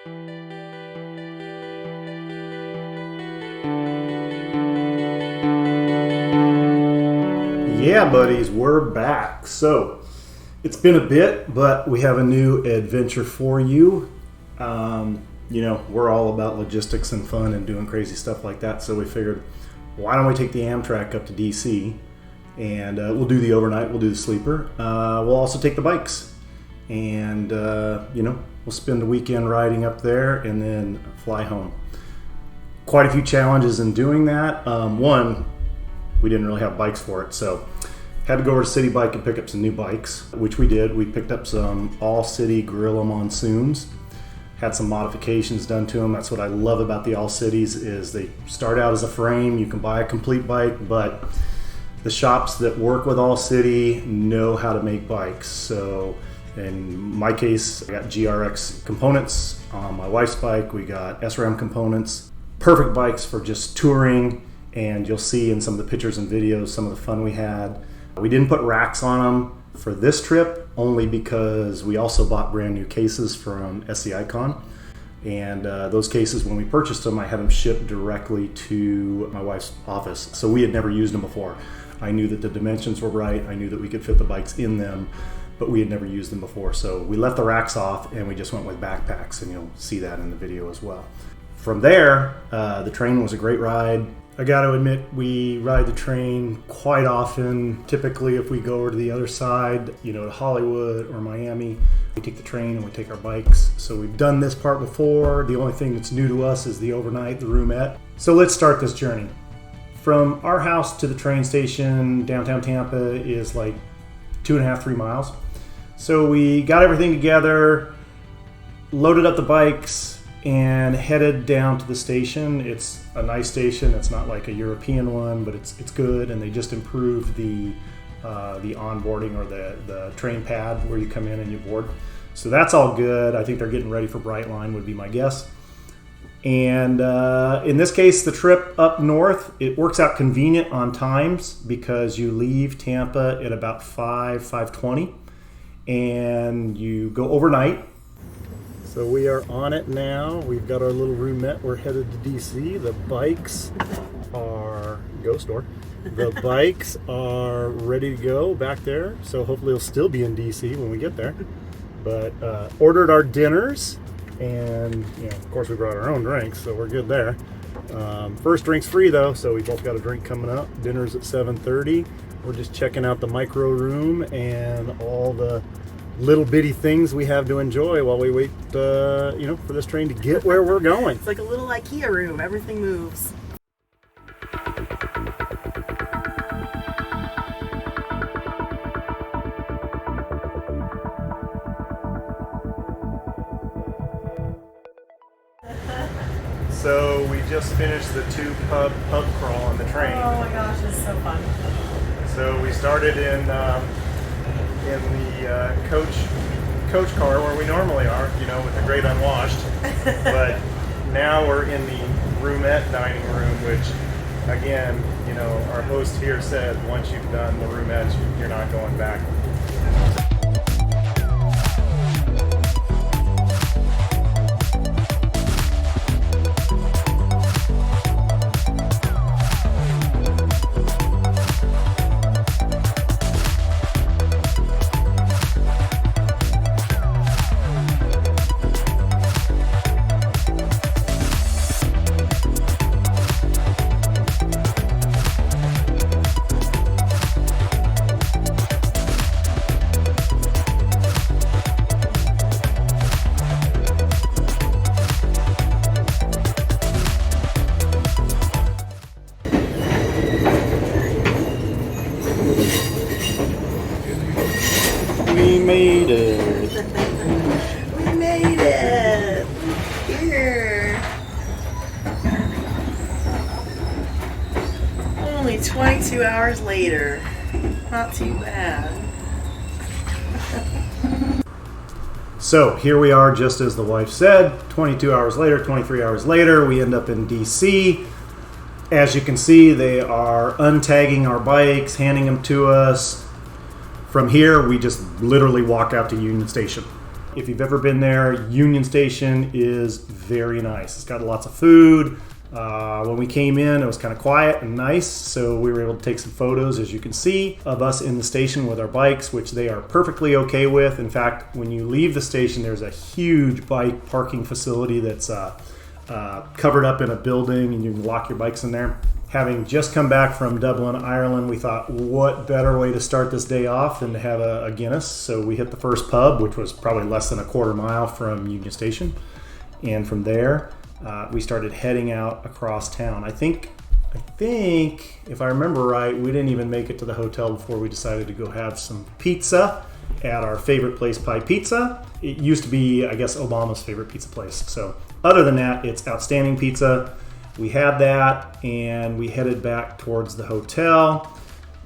Yeah, buddies, we're back. So it's been a bit, but we have a new adventure for you. We're all about logistics and fun and doing crazy stuff like that. So we figured, why don't we take the Amtrak up to DC and we'll do the overnight, we'll do the sleeper. We'll also take the bikes and, we'll spend the weekend riding up there and then fly home. Quite a few challenges in doing that. One, we didn't really have bikes for it, so had to go over to CityBike and pick up some new bikes, which we did. We picked up some All City Gorilla Monsoons, had some modifications done to them. That's what I love about the All Cities is they start out as a frame. You can buy a complete bike, but the shops that work with All City know how to make bikes. So in my case, I got GRX components. On my wife's bike, we got SRAM components. Perfect bikes for just touring. And you'll see in some of the pictures and videos some of the fun we had. We didn't put racks on them for this trip, only because we also bought brand new cases from SC Icon. And those cases, when we purchased them, I had them shipped directly to my wife's office. So we had never used them before. I knew that the dimensions were right. I knew that we could fit the bikes in them, but we had never used them before. So we left the racks off and we just went with backpacks, and you'll see that in the video as well. From there, the train was a great ride. I got to admit, we ride the train quite often. Typically, if we go over to the other side, to Hollywood or Miami, we take the train and we take our bikes. So we've done this part before. The only thing that's new to us is the overnight, the roomette. So let's start this journey. From our house to the train station, downtown Tampa, is like 2.5, 3 miles. So we got everything together, loaded up the bikes, and headed down to the station. It's a nice station. It's not like a European one, but it's good. And they just improved the onboarding or the train pad where you come in and you board. So that's all good. I think they're getting ready for Brightline would be my guess. And in this case, the trip up north, it works out convenient on times because you leave Tampa at about 5:20 and you go overnight. So we are on it now. We've got our little roomette. We're headed to DC. The bikes are ghost door. The bikes are ready to go back there. So hopefully it'll still be in DC when we get there. But ordered our dinners, and of course we brought our own drinks, so we're good there. First drink's free though, so we both got a drink coming up. Dinner's at 7:30. We're just checking out the micro room and all the little bitty things we have to enjoy while we wait, for this train to get where we're going. It's like a little IKEA room. Everything moves. So we just finished the 2 pub crawl on the train. Oh my gosh, this is so fun. So we started in the coach car where we normally are, with the great unwashed. But now we're in the roomette dining room, which, again, our host here said once you've done the roomettes, you're not going back. We made it. We made it. Here. Only 22 hours later. Not too bad. So here we are, just as the wife said, 22 hours later, 23 hours later, we end up in DC. As you can see, they are untagging our bikes, handing them to us. From here, we just literally walk out to Union Station. If you've ever been there, Union Station is very nice. It's got lots of food. When we came in, it was kind of quiet and nice, so we were able to take some photos, as you can see, of us in the station with our bikes, which they are perfectly okay with. In fact, when you leave the station, there's a huge bike parking facility that's covered up in a building, and you can lock your bikes in there. Having just come back from Dublin, Ireland, we thought, what better way to start this day off than to have a Guinness? So we hit the first pub, which was probably less than a quarter mile from Union Station. And from there, we started heading out across town. I think, if I remember right, we didn't even make it to the hotel before we decided to go have some pizza at our favorite place, Pie Pizza. It used to be, I guess, Obama's favorite pizza place. So other than that, it's outstanding pizza. We had that, and we headed back towards the hotel,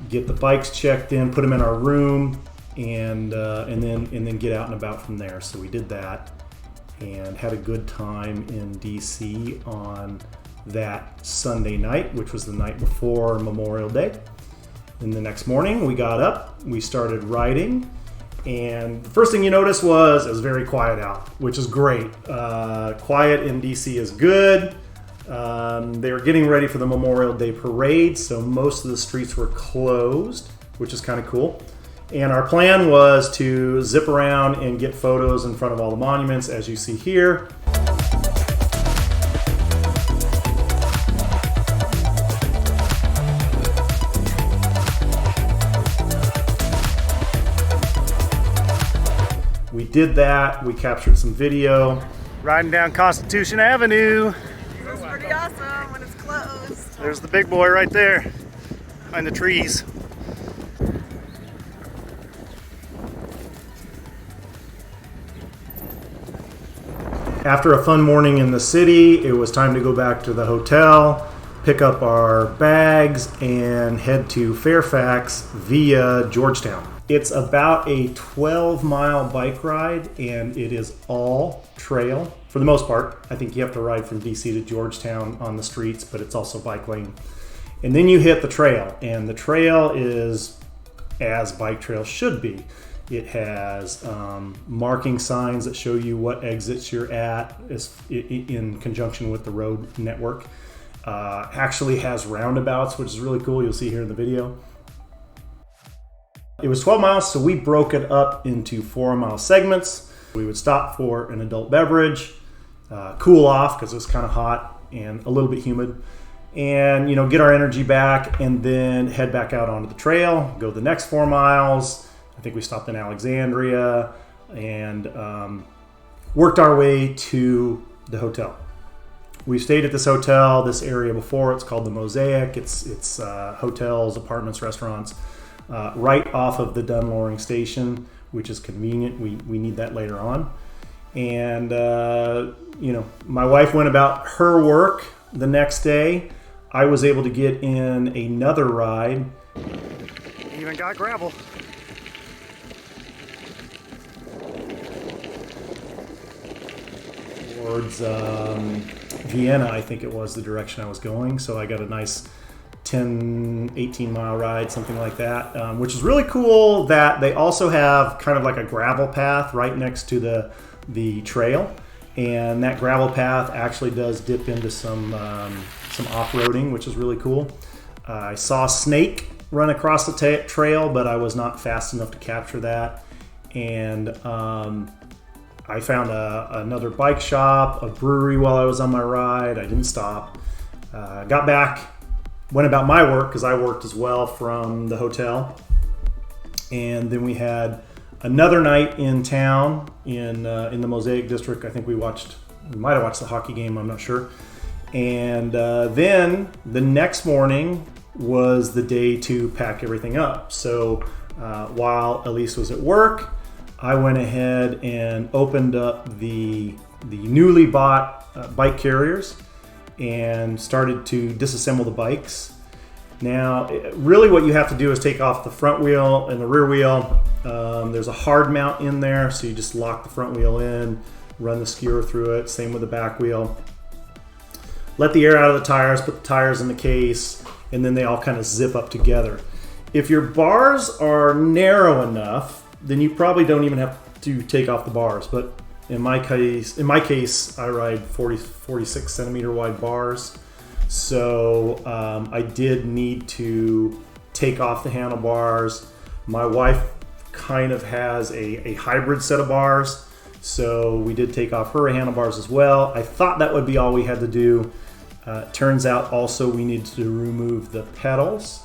get the bikes checked in, put them in our room, and then get out and about from there. So we did that and had a good time in DC on that Sunday night, which was the night before Memorial Day. And the next morning we got up, we started riding, and the first thing you notice was it was very quiet out, which is great. Quiet in DC is good. They were getting ready for the Memorial Day parade, so most of the streets were closed, which is kind of cool. And our plan was to zip around and get photos in front of all the monuments, as you see here. We did that. We captured some video. Riding down Constitution Avenue. It's pretty awesome when it's closed. There's the big boy right there behind the trees. After a fun morning in the city, it was time to go back to the hotel, pick up our bags, and head to Fairfax via Georgetown. It's about a 12-mile bike ride, and it is all trail for the most part. I think you have to ride from DC to Georgetown on the streets, but it's also bike lane. And then you hit the trail, and the trail is as bike trails should be. It has marking signs that show you what exits you're at in conjunction with the road network. Actually has roundabouts, which is really cool. You'll see here in the video. It was 12 miles, so we broke it up into 4-mile segments. We would stop for an adult beverage, cool off because it was kind of hot and a little bit humid, and get our energy back, and then head back out onto the trail, go the next 4 miles. I think we stopped in Alexandria and worked our way to the hotel. We stayed at this hotel, this area before. It's called the Mosaic. It's hotels, apartments, restaurants, right off of the Dunloring station, which is convenient. We need that later on. And my wife went about her work the next day. I was able to get in another ride. Even got gravel. Towards Vienna, I think it was the direction I was going. So I got a nice 10, 18 mile ride, something like that, which is really cool that they also have kind of like a gravel path right next to the trail. And that gravel path actually does dip into some off-roading, which is really cool. I saw a snake run across the trail, but I was not fast enough to capture that. And I found another bike shop, a brewery while I was on my ride. I didn't stop. Got back, went about my work because I worked as well from the hotel. And then we had another night in town in the Mosaic District. I think we might have watched the hockey game, I'm not sure. And then the next morning was the day to pack everything up. So while Elise was at work, I went ahead and opened up the newly bought bike carriers and started to disassemble the bikes. Now, really what you have to do is take off the front wheel and the rear wheel. There's a hard mount in there, so you just lock the front wheel in, run the skewer through it, same with the back wheel. Let the air out of the tires, put the tires in the case, and then they all kind of zip up together. If your bars are narrow enough, then you probably don't even have to to take off the bars. But in my case, I ride 46 centimeter wide bars. So I did need to take off the handlebars. My wife kind of has a hybrid set of bars, so we did take off her handlebars as well. I thought that would be all we had to do. Turns out also we needed to remove the pedals,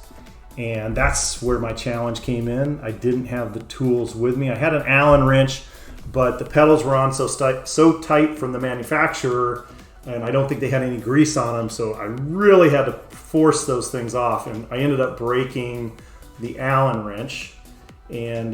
and that's where my challenge came in. I didn't have the tools with me. I had an Allen wrench, but the pedals were on so tight from the manufacturer, and I don't think they had any grease on them, so I really had to force those things off, and I ended up breaking the Allen wrench. And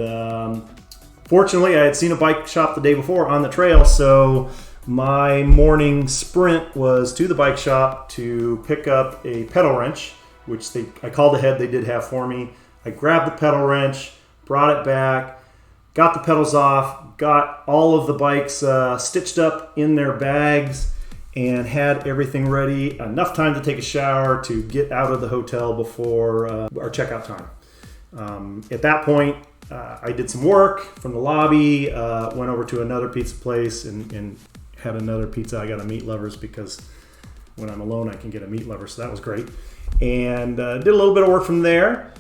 fortunately, I had seen a bike shop the day before on the trail, so my morning sprint was to the bike shop to pick up a pedal wrench, which I called ahead, they did have for me. I grabbed the pedal wrench, brought it back, got the pedals off, got all of the bikes stitched up in their bags, and had everything ready. Enough time to take a shower to get out of the hotel before our checkout time. At that point, I did some work from the lobby, went over to another pizza place and had another pizza. I got a meat lovers because when I'm alone I can get a meat lover, so that was great. And did a little bit of work from there.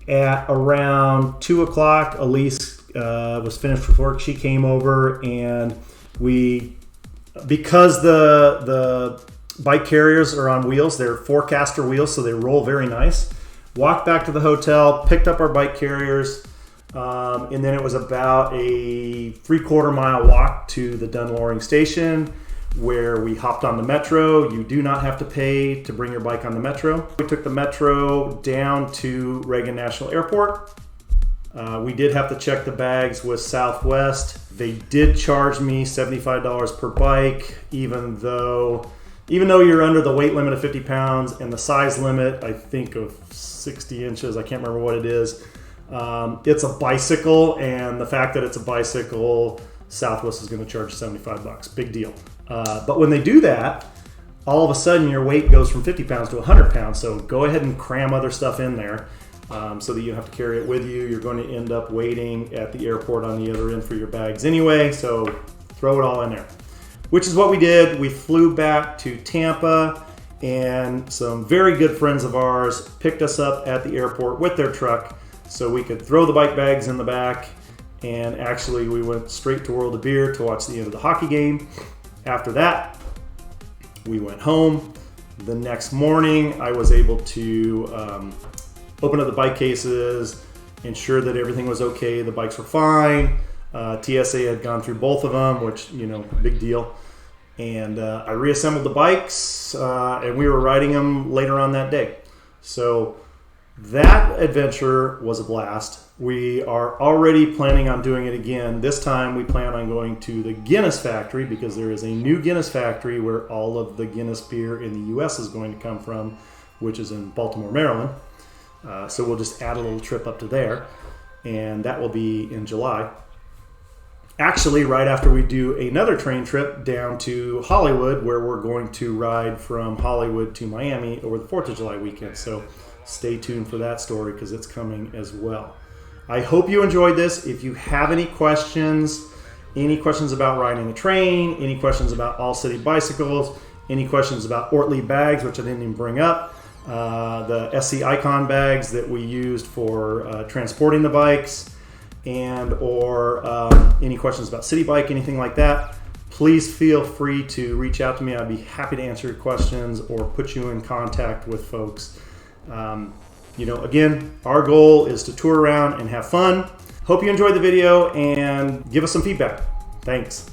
At around 2 o'clock, Elise was finished with work. She came over, and because the bike carriers are on wheels, they're Forecaster wheels, so they roll very nice. Walked back to the hotel, picked up our bike carriers, and then it was about a 3/4 mile walk to the Dunloring station, where we hopped on the metro. You do not have to pay to bring your bike on the metro. We took the metro down to Reagan National Airport. We did have to check the bags with Southwest. They did charge me $75 per bike, even though you're under the weight limit of 50 pounds and the size limit, I think, of 60 inches. I can't remember what it is. It's a bicycle, and the fact that it's a bicycle, Southwest is going to charge $75. Big deal. But when they do that, all of a sudden your weight goes from 50 pounds to 100 pounds. So go ahead and cram other stuff in there so that you don't have to carry it with you. You're going to end up waiting at the airport on the other end for your bags anyway. So throw it all in there, which is what we did. We flew back to Tampa, and some very good friends of ours picked us up at the airport with their truck so we could throw the bike bags in the back. And actually, we went straight to World of Beer to watch the end of the hockey game. After that, we went home. The next morning, I was able to open up the bike cases, ensure that everything was okay. The bikes were fine. TSA had gone through both of them, which, big deal. And I reassembled the bikes, and we were riding them later on that day. So that adventure was a blast. We are already planning on doing it again. This time we plan on going to the Guinness factory, because there is a new Guinness factory where all of the Guinness beer in the U.S. is going to come from, which is in Baltimore, Maryland. So we'll just add a little trip up to there, and that will be in July. Actually, right after we do another train trip down to Hollywood, where we're going to ride from Hollywood to Miami over the 4th of July weekend. So stay tuned for that story, because it's coming as well. I hope you enjoyed this. If you have any questions about riding the train, any questions about All City bicycles, any questions about Ortley bags, which I didn't even bring up, the SC Icon bags that we used for transporting the bikes, or any questions about CityBike, anything like that, please feel free to reach out to me. I'd be happy to answer your questions or put you in contact with folks. Again, our goal is to tour around and have fun. Hope you enjoyed the video, and give us some feedback. Thanks.